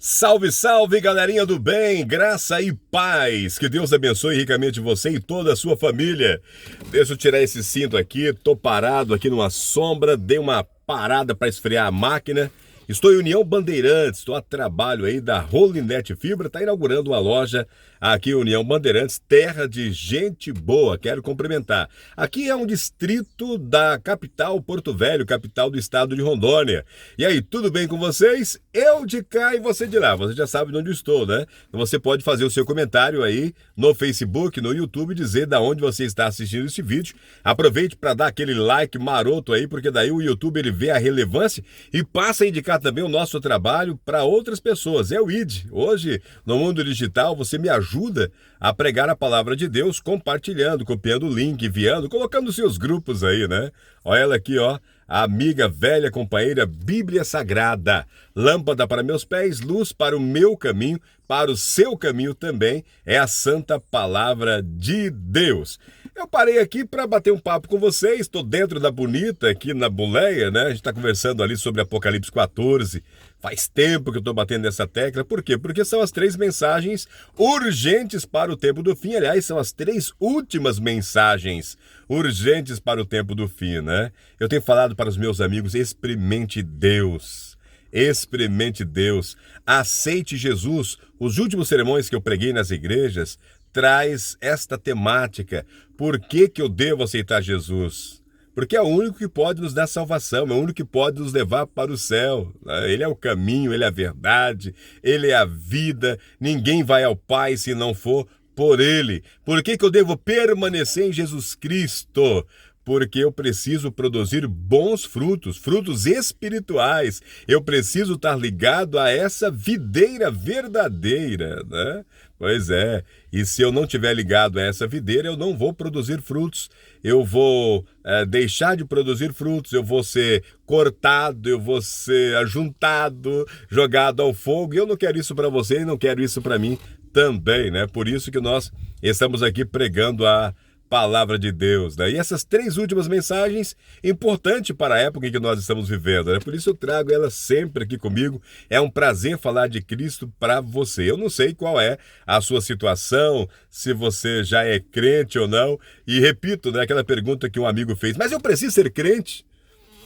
Salve, salve, galerinha do bem, graça e paz, que Deus abençoe ricamente você e toda a sua família. Deixa eu tirar esse cinto aqui, tô parado aqui numa sombra, dei uma parada para esfriar a máquina. Estou em União Bandeirantes, estou a trabalho aí da Rolinet Fibra, está inaugurando uma loja aqui em União Bandeirantes, terra de gente boa, quero cumprimentar. Aqui é um distrito da capital Porto Velho, capital do estado de Rondônia. E aí, tudo bem com vocês? Eu de cá e você de lá, você já sabe de onde estou, né? Então você pode fazer o seu comentário aí no Facebook, no YouTube, dizer da onde você está assistindo esse vídeo. Aproveite para dar aquele like maroto aí, porque daí o YouTube ele vê a relevância e passa a indicar também o nosso trabalho para outras pessoas. É o ID. Hoje, no mundo digital, você me ajuda a pregar a palavra de Deus, compartilhando, copiando o link, enviando, colocando seus grupos aí, né? Olha ela aqui, ó. A amiga, velha companheira, Bíblia Sagrada. Lâmpada para meus pés, luz para o meu caminho, para o seu caminho também, é a santa palavra de Deus. Eu parei aqui para bater um papo com vocês, estou dentro da Bonita, aqui na Boleia, né? A gente está conversando ali sobre Apocalipse 14. Faz tempo que eu estou batendo nessa tecla. Por quê? Porque são as 3 mensagens urgentes para o tempo do fim. Aliás, são as 3 últimas mensagens urgentes para o tempo do fim, né? Eu tenho falado para os meus amigos, experimente Deus. Experimente Deus. Aceite Jesus. Os últimos sermões que eu preguei nas igrejas traz esta temática. Por que eu devo aceitar Jesus? Porque é o único que pode nos dar salvação, é o único que pode nos levar para o céu. Ele é o caminho, ele é a verdade, ele é a vida. Ninguém vai ao Pai se não for por ele. Por que eu devo permanecer em Jesus Cristo? Porque eu preciso produzir bons frutos, frutos espirituais. Eu preciso estar ligado a essa videira verdadeira, né? Pois é, e se eu não estiver ligado a essa videira, eu não vou produzir frutos. Eu vou deixar de produzir frutos, eu vou ser cortado, eu vou ser ajuntado, jogado ao fogo. E eu não quero isso para você e não quero isso para mim também, né? Por isso que nós estamos aqui pregando a palavra de Deus, né? E essas 3 últimas mensagens, importante para a época em que nós estamos vivendo, né? Por isso eu trago elas sempre aqui comigo. É um prazer falar de Cristo para você. Eu não sei qual é a sua situação, se você já é crente ou não. E repito, né, aquela pergunta que um amigo fez, mas eu preciso ser crente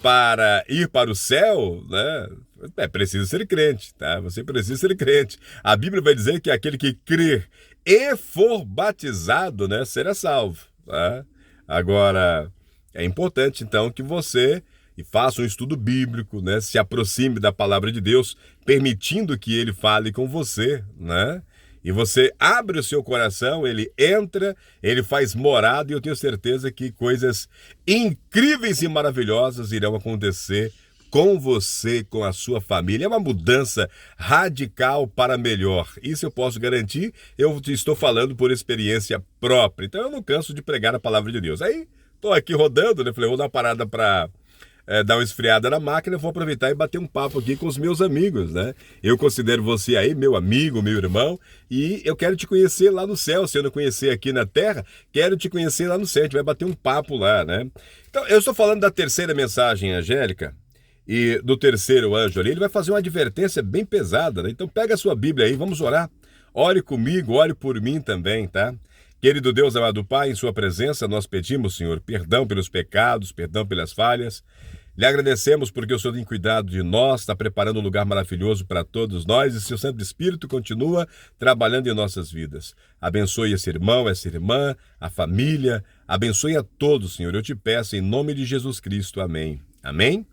para ir para o céu, né? É preciso ser crente, tá? Você precisa ser crente. A Bíblia vai dizer que aquele que crer e for batizado, né, será salvo. Tá? Agora, é importante então que você faça um estudo bíblico, né? Se aproxime da palavra de Deus, permitindo que ele fale com você, né? E você abre o seu coração, ele entra, ele faz morada e eu tenho certeza que coisas incríveis e maravilhosas irão acontecer com você, com a sua família. É uma mudança radical para melhor. Isso eu posso garantir, eu estou falando por experiência própria. Então eu não canso de pregar a palavra de Deus. Aí, estou aqui rodando, né? Falei, vou dar uma parada para dar uma esfriada na máquina, vou aproveitar e bater um papo aqui com os meus amigos, né? Eu considero você aí meu amigo, meu irmão, e eu quero te conhecer lá no céu. Se eu não conhecer aqui na terra, quero te conhecer lá no céu. A gente vai bater um papo lá, né? Então, eu estou falando da terceira mensagem angélica, e do terceiro anjo ali, ele vai fazer uma advertência bem pesada, né? Então pega a sua Bíblia aí, vamos orar. Ore comigo, ore por mim também, tá? Querido Deus, amado Pai, em sua presença nós pedimos, Senhor, perdão pelos pecados, perdão pelas falhas. Lhe agradecemos porque o Senhor tem cuidado de nós, está preparando um lugar maravilhoso para todos nós e seu Santo Espírito continua trabalhando em nossas vidas. Abençoe esse irmão, essa irmã, a família, abençoe a todos, Senhor. Eu te peço em nome de Jesus Cristo. Amém. Amém?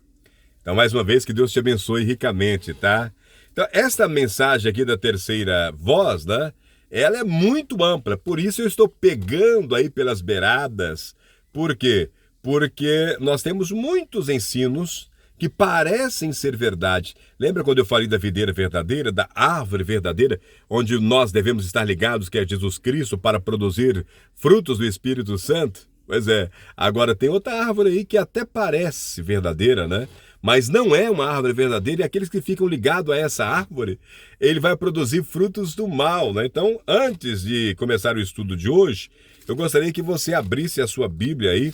Então, mais uma vez, que Deus te abençoe ricamente, tá? Então, esta mensagem aqui da terceira voz, né? Ela é muito ampla, por isso eu estou pegando aí pelas beiradas. Por quê? Porque nós temos muitos ensinos que parecem ser verdade. Lembra quando eu falei da videira verdadeira, da árvore verdadeira, onde nós devemos estar ligados, que é Jesus Cristo, para produzir frutos do Espírito Santo? Pois é, agora tem outra árvore aí que até parece verdadeira, né? Mas não é uma árvore verdadeira, e aqueles que ficam ligados a essa árvore, ele vai produzir frutos do mal, né? Então, antes de começar o estudo de hoje, eu gostaria que você abrisse a sua Bíblia aí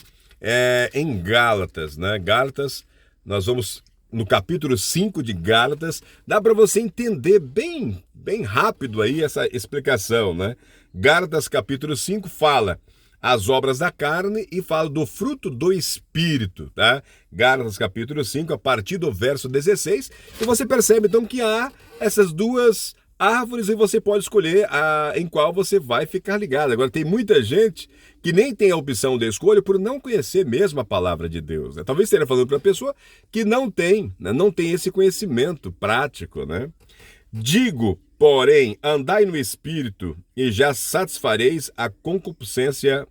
em Gálatas, né? Gálatas, nós vamos no capítulo 5 de Gálatas, dá para você entender bem rápido aí essa explicação, né? Gálatas capítulo 5 fala as obras da carne e fala do fruto do Espírito, tá? Gálatas capítulo 5, a partir do verso 16, e você percebe então que há essas duas árvores e você pode escolher em qual você vai ficar ligado. Agora, tem muita gente que nem tem a opção de escolha por não conhecer mesmo a palavra de Deus, né? Talvez esteja falando para a pessoa que não tem, né? Não tem esse conhecimento prático, né? Digo, porém, andai no Espírito e já satisfareis a concupiscência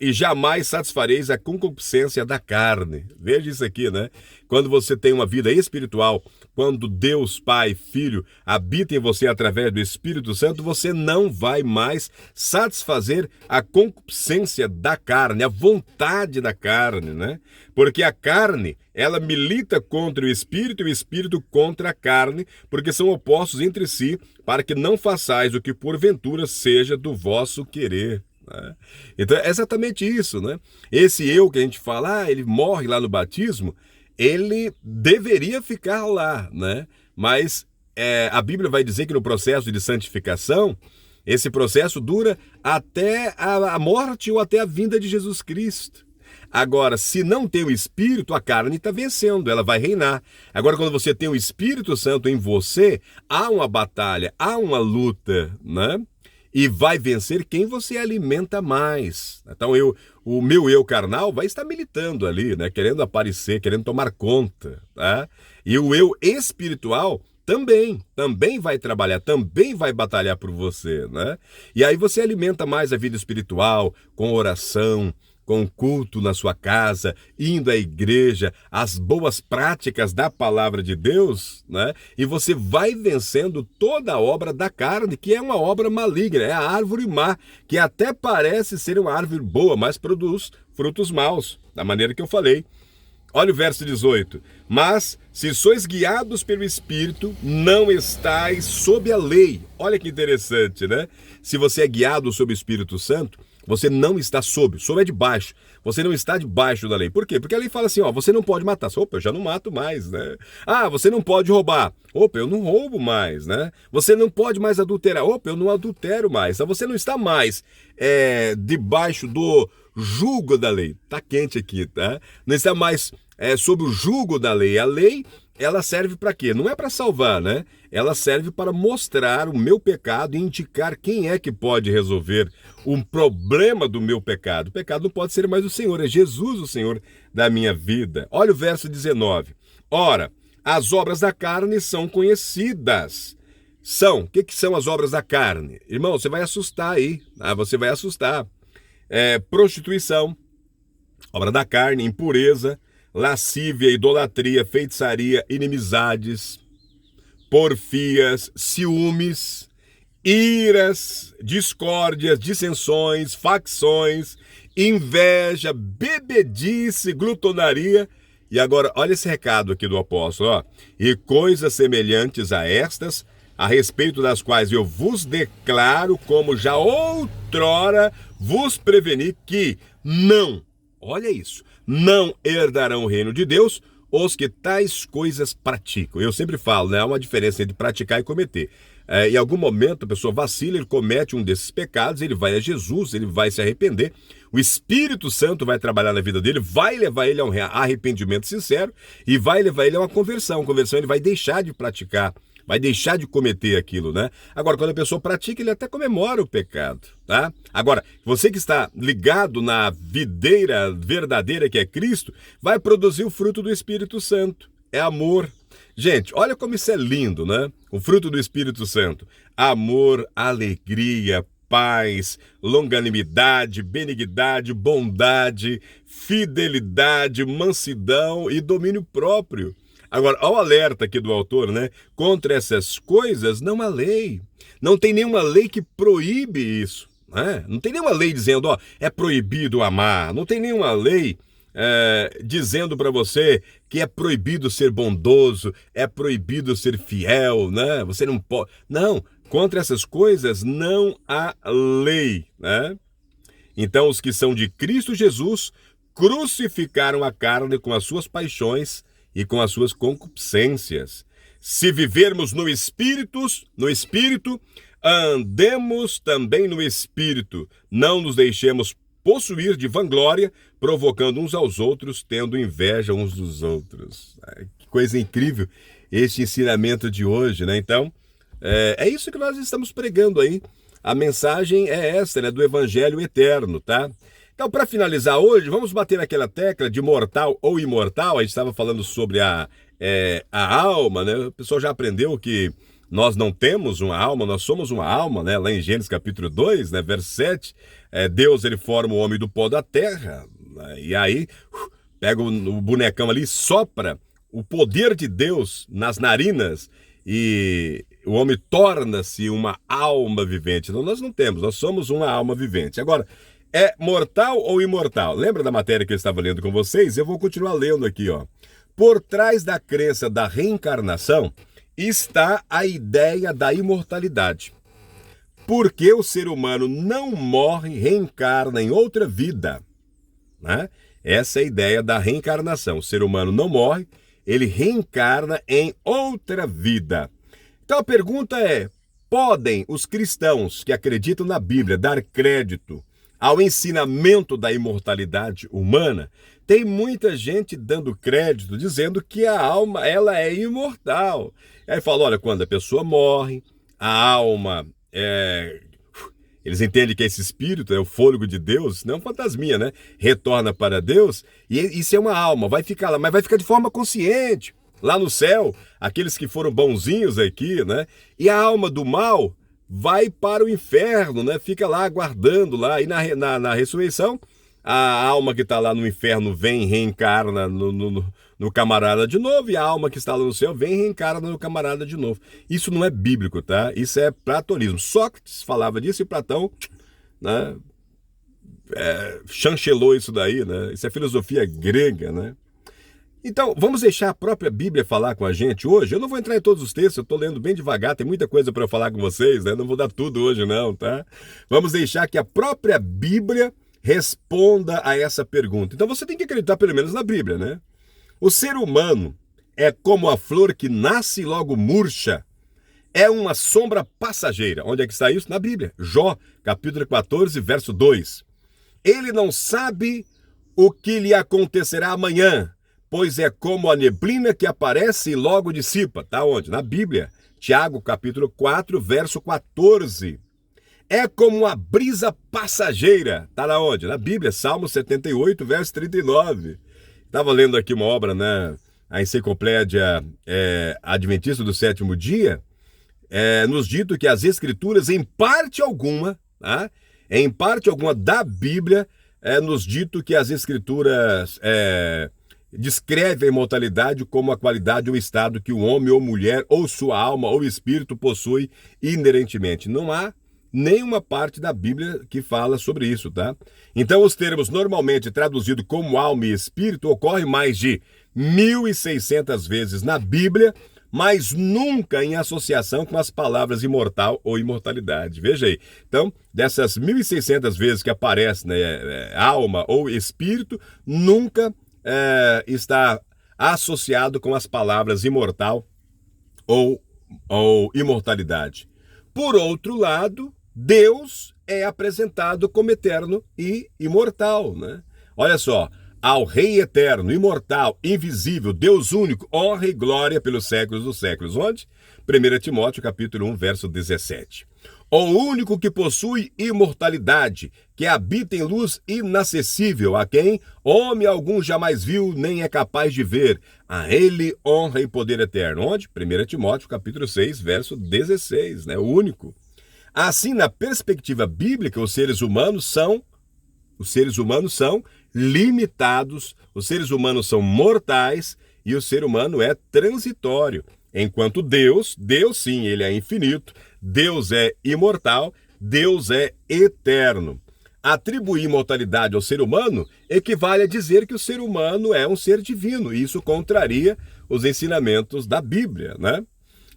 e jamais satisfareis a concupiscência da carne. Veja isso aqui, né? Quando você tem uma vida espiritual, quando Deus, Pai, Filho, habita em você através do Espírito Santo, você não vai mais satisfazer a concupiscência da carne, a vontade da carne, né? Porque a carne, ela milita contra o Espírito e o Espírito contra a carne, porque são opostos entre si, para que não façais o que porventura seja do vosso querer. Então é exatamente isso, né? Esse eu que a gente fala, ele morre lá no batismo, ele deveria ficar lá, né? Mas a Bíblia vai dizer que no processo de santificação, esse processo dura até a morte ou até a vinda de Jesus Cristo. Agora, se não tem o Espírito, a carne está vencendo, ela vai reinar. Agora, quando você tem o Espírito Santo em você, há uma batalha, há uma luta, né? E vai vencer quem você alimenta mais. Então, o meu eu carnal vai estar militando ali, né? Querendo aparecer, querendo tomar conta. Tá? E o eu espiritual também vai trabalhar, também vai batalhar por você, né? E aí você alimenta mais a vida espiritual com oração, com culto na sua casa, indo à igreja, as boas práticas da palavra de Deus, né? E você vai vencendo toda a obra da carne, que é uma obra maligna, é a árvore má, que até parece ser uma árvore boa, mas produz frutos maus, da maneira que eu falei. Olha o verso 18. Mas, se sois guiados pelo Espírito, não estáis sob a lei. Olha que interessante, né? Se você é guiado sob o Espírito Santo, você não está sob é debaixo. Você não está debaixo da lei. Por quê? Porque a lei fala assim, ó, você não pode matar. Opa, eu já não mato mais, né? Ah, você não pode roubar. Opa, eu não roubo mais, né? Você não pode mais adulterar. Opa, eu não adultero mais. Então você não está mais debaixo do jugo da lei. Tá quente aqui, tá? Não está mais sob o jugo da lei. A lei, ela serve para quê? Não é para salvar, né? Ela serve para mostrar o meu pecado e indicar quem é que pode resolver um problema do meu pecado. O pecado não pode ser mais o Senhor, é Jesus o Senhor da minha vida. Olha o verso 19. Ora, as obras da carne são conhecidas. O que são as obras da carne? Irmão, você vai assustar aí, você vai assustar. Prostituição, obra da carne, impureza, lascívia, idolatria, feitiçaria, inimizades, porfias, ciúmes, iras, discórdias, dissensões, facções, inveja, bebedice, glutonaria. E agora, olha esse recado aqui do apóstolo, ó. E coisas semelhantes a estas, a respeito das quais eu vos declaro, como já outrora vos preveni, que não, olha isso, não herdarão o reino de Deus os que tais coisas praticam. Eu sempre falo, né? Há uma diferença entre praticar e cometer. Em algum momento a pessoa vacila, ele comete um desses pecados, ele vai a Jesus, ele vai se arrepender. O Espírito Santo vai trabalhar na vida dele, vai levar ele a um arrependimento sincero e vai levar ele a uma conversão. Conversão, ele vai deixar de praticar, vai deixar de cometer aquilo, né? Agora, quando a pessoa pratica, ele até comemora o pecado, tá? Agora, você que está ligado na videira verdadeira que é Cristo, vai produzir o fruto do Espírito Santo. É amor. Gente, olha como isso é lindo, né? O fruto do Espírito Santo. Amor, alegria, paz, longanimidade, benignidade, bondade, fidelidade, mansidão e domínio próprio. Agora, ao alerta aqui do autor, né? Contra essas coisas não há lei. Não tem nenhuma lei que proíbe isso, né? Não tem nenhuma lei dizendo, ó, é proibido amar. Não tem nenhuma lei dizendo para você que é proibido ser bondoso, é proibido ser fiel, né? Você não pode... Não, contra essas coisas não há lei, né? Então, os que são de Cristo Jesus crucificaram a carne com as suas paixões e com as suas concupiscências. Se vivermos no Espírito, andemos também no Espírito. Não nos deixemos possuir de vanglória, provocando uns aos outros, tendo inveja uns dos outros. Que coisa incrível este ensinamento de hoje, né? Então, é isso que nós estamos pregando aí. A mensagem é essa, né? Do Evangelho eterno, tá? Então, para finalizar hoje, vamos bater naquela tecla de mortal ou imortal. A gente estava falando sobre a alma, né? O pessoal já aprendeu que nós não temos uma alma, nós somos uma alma, né? Lá em Gênesis capítulo 2, né? Verso 7, Deus ele forma o homem do pó da terra, né? E aí pega o bonecão ali, sopra o poder de Deus nas narinas e o homem torna-se uma alma vivente. Então nós não temos, nós somos uma alma vivente. Agora, é mortal ou imortal? Lembra da matéria que eu estava lendo com vocês? Eu vou continuar lendo aqui, ó. Por trás da crença da reencarnação está a ideia da imortalidade. Porque o ser humano não morre, reencarna em outra vida, né? Essa é a ideia da reencarnação. O ser humano não morre, ele reencarna em outra vida. Então a pergunta é, podem os cristãos que acreditam na Bíblia dar crédito ao ensinamento da imortalidade humana? Tem muita gente dando crédito, dizendo que a alma ela é imortal. Aí fala, olha, quando a pessoa morre, a alma, eles entendem que esse espírito é o fôlego de Deus, não é um fantasminha, né? Retorna para Deus e isso é uma alma, vai ficar lá, mas vai ficar de forma consciente. Lá no céu, aqueles que foram bonzinhos aqui, né? E a alma do mal vai para o inferno, né? Fica lá aguardando lá. E na ressurreição, a alma que está lá no inferno vem, reencarna no camarada de novo, e a alma que está lá no céu vem e reencarna no camarada de novo. Isso não é bíblico, tá? Isso é platonismo. Sócrates falava disso e Platão, né, chancelou isso daí, né? Isso é filosofia grega, né? Então, vamos deixar a própria Bíblia falar com a gente hoje? Eu não vou entrar em todos os textos, eu estou lendo bem devagar, tem muita coisa para eu falar com vocês, né? Não vou dar tudo hoje não, tá? Vamos deixar que a própria Bíblia responda a essa pergunta. Então você tem que acreditar pelo menos na Bíblia, né? O ser humano é como a flor que nasce e logo murcha. É uma sombra passageira. Onde é que está isso? Na Bíblia. Jó, capítulo 14, verso 2. Ele não sabe o que lhe acontecerá amanhã, pois é como a neblina que aparece e logo dissipa. Tá onde? Na Bíblia. Tiago, capítulo 4, verso 14. É como uma brisa passageira. Tá na onde? Na Bíblia, Salmo 78, verso 39. Estava lendo aqui uma obra, né? A Enciclopédia Adventista do Sétimo Dia, nos dito que as Escrituras, em parte alguma, tá? Em parte alguma da Bíblia, nos dito que as Escrituras descreve a imortalidade como a qualidade ou estado que o homem ou mulher, ou sua alma ou espírito possui inerentemente. Não há nenhuma parte da Bíblia que fala sobre isso, tá? Então, os termos normalmente traduzidos como alma e espírito ocorrem mais de 1.600 vezes na Bíblia, mas nunca em associação com as palavras imortal ou imortalidade. Veja aí. Então, dessas 1.600 vezes que aparece, né, alma ou espírito, nunca está associado com as palavras imortal ou imortalidade. Por outro lado, Deus é apresentado como eterno e imortal, né? Olha só, ao Rei eterno, imortal, invisível, Deus único, honra e glória pelos séculos dos séculos. Onde? 1 Timóteo, capítulo 1, verso 17. O único que possui imortalidade, que habita em luz inacessível, a quem homem algum jamais viu, nem é capaz de ver. A ele honra e poder eterno. Onde? 1 Timóteo, capítulo 6, verso 16, né? O único. Assim, na perspectiva bíblica, os seres humanos são limitados, os seres humanos são mortais e o ser humano é transitório. Enquanto Deus sim, ele é infinito, Deus é imortal, Deus é eterno. Atribuir imortalidade ao ser humano equivale a dizer que o ser humano é um ser divino, e isso contraria os ensinamentos da Bíblia, né?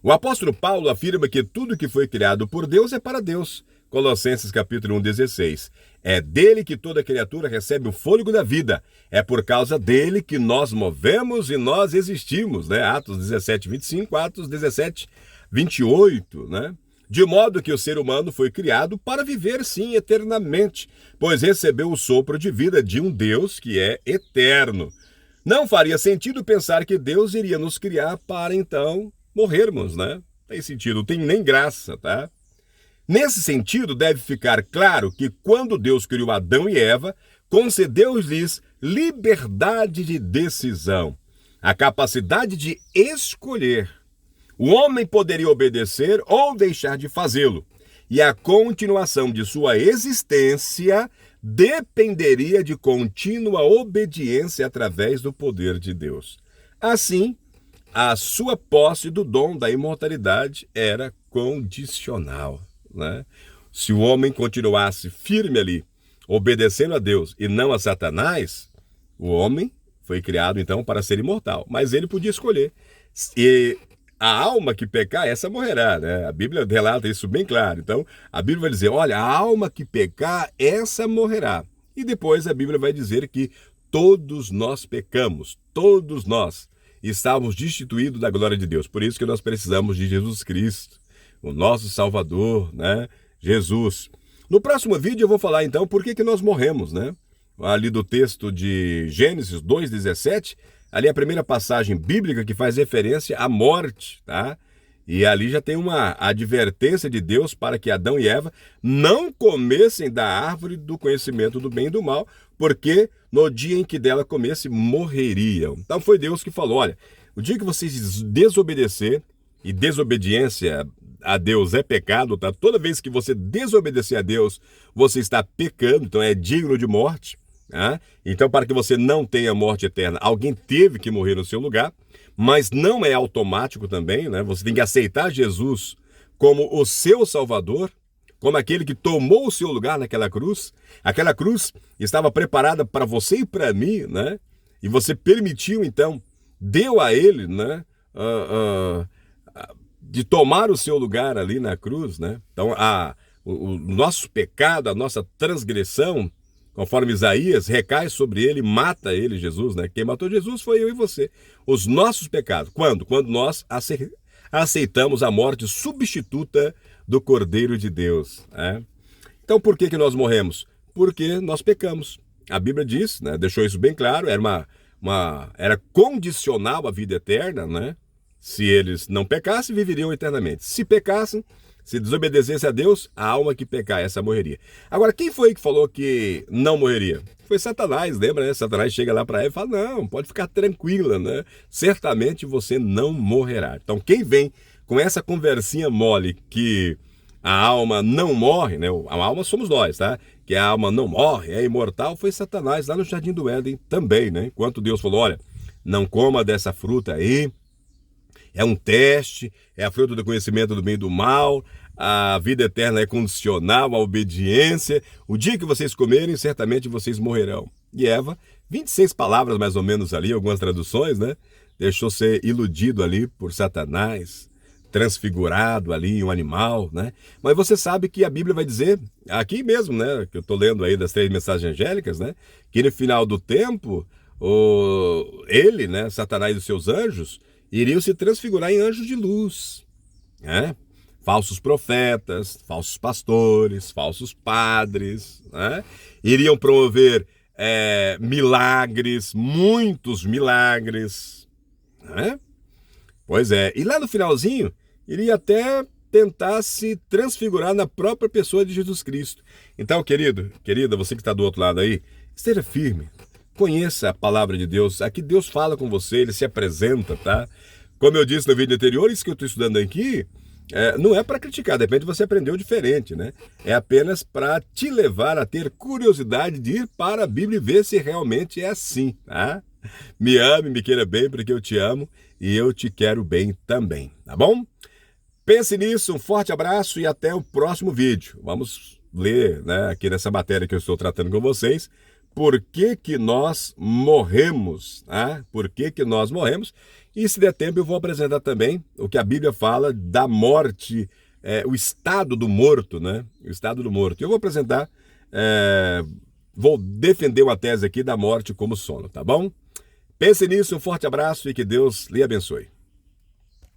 O apóstolo Paulo afirma que tudo que foi criado por Deus é para Deus. Colossenses capítulo 1:16. É dele que toda criatura recebe o fôlego da vida. É por causa dele que nós movemos e nós existimos, né? Atos 17:25, Atos 17:28, né? De modo que o ser humano foi criado para viver, sim, eternamente, pois recebeu o sopro de vida de um Deus que é eterno. Não faria sentido pensar que Deus iria nos criar para, então, morrermos, né? Tem sentido, não tem nem graça, tá? Nesse sentido, deve ficar claro que quando Deus criou Adão e Eva, concedeu-lhes liberdade de decisão, a capacidade de escolher. O homem poderia obedecer ou deixar de fazê-lo, e a continuação de sua existência dependeria de contínua obediência através do poder de Deus. Assim, a sua posse do dom da imortalidade era condicional, né? Se o homem continuasse firme ali, obedecendo a Deus e não a Satanás, o homem foi criado então para ser imortal, mas ele podia escolher. E a alma que pecar, essa morrerá, né? A Bíblia relata isso bem claro. Então, a Bíblia vai dizer, olha, a alma que pecar, essa morrerá. E depois a Bíblia vai dizer que todos nós pecamos, todos nós estávamos destituídos da glória de Deus. Por isso que nós precisamos de Jesus Cristo, o nosso Salvador, né? Jesus. No próximo vídeo eu vou falar então por que nós morremos, né? Ali do texto de Gênesis 2:17, ali é a primeira passagem bíblica que faz referência à morte, tá? E ali já tem uma advertência de Deus para que Adão e Eva não comessem da árvore do conhecimento do bem e do mal, porque no dia em que dela comessem, morreriam. Então foi Deus que falou, olha, o dia que vocês desobedecer, e desobediência a Deus é pecado, tá? Toda vez que você desobedecer a Deus, você está pecando, então é digno de morte. Tá? Então, para que você não tenha morte eterna, alguém teve que morrer no seu lugar, mas não é automático também, né? Você tem que aceitar Jesus como o seu Salvador, como aquele que tomou o seu lugar naquela cruz. Aquela cruz estava preparada para você e para mim, né? E você permitiu, então, deu a ele, né? De tomar o seu lugar ali na cruz, né? Então, o nosso pecado, a nossa transgressão, conforme Isaías, recai sobre ele, mata ele, Jesus, né? Quem matou Jesus foi eu e você. Os nossos pecados. Quando? Quando nós aceitamos a morte substituta do Cordeiro de Deus, né? Então, por que nós morremos? Porque nós pecamos. A Bíblia diz, né? Deixou isso bem claro, era condicional a vida eterna, né? Se eles não pecassem, viveriam eternamente. Se pecassem, se desobedecesse a Deus, a alma que pecar, essa morreria. Agora, quem foi que falou que não morreria? Foi Satanás, lembra, né? Satanás chega lá para Eva e fala, não, pode ficar tranquila, né? Certamente você não morrerá. Então, quem vem com essa conversinha mole que a alma não morre, né? A alma somos nós, tá? Que a alma não morre, é imortal, foi Satanás lá no Jardim do Éden também, né? Enquanto Deus falou, olha, não coma dessa fruta aí, é um teste, é a fruta do conhecimento do bem e do mal, a vida eterna é condicional à obediência. O dia que vocês comerem, certamente vocês morrerão. E Eva, 26 palavras mais ou menos ali, algumas traduções, né? Deixou ser iludido ali por Satanás, transfigurado ali em um animal, né? Mas você sabe que a Bíblia vai dizer, aqui mesmo, né? Que eu estou lendo aí das 3 mensagens angélicas, né? Que no final do tempo, ele, né? Satanás e os seus anjos, iriam se transfigurar em anjos de luz, né? Falsos profetas, falsos pastores, falsos padres, né? Iriam promover milagres, muitos milagres, né? Pois é, e lá no finalzinho, iria até tentar se transfigurar na própria pessoa de Jesus Cristo. Então, querida, você que está do outro lado aí, esteja firme. Conheça a palavra de Deus. Aqui Deus fala com você, Ele se apresenta, tá? Como eu disse no vídeo anterior, isso que eu estou estudando aqui, não é para criticar, de repente você aprendeu diferente, né? É apenas para te levar a ter curiosidade de ir para a Bíblia e ver se realmente é assim, tá? Me ame, me queira bem, porque eu te amo e eu te quero bem também, tá bom? Pense nisso, um forte abraço e até o próximo vídeo. Vamos ler, né, aqui nessa matéria que eu estou tratando com vocês, por que que nós morremos, tá? Por que que nós morremos? E se der tempo eu vou apresentar também o que a Bíblia fala da morte, o estado do morto, né? O estado do morto. Eu vou apresentar, vou defender uma tese aqui da morte como sono, tá bom? Pense nisso, um forte abraço e que Deus lhe abençoe.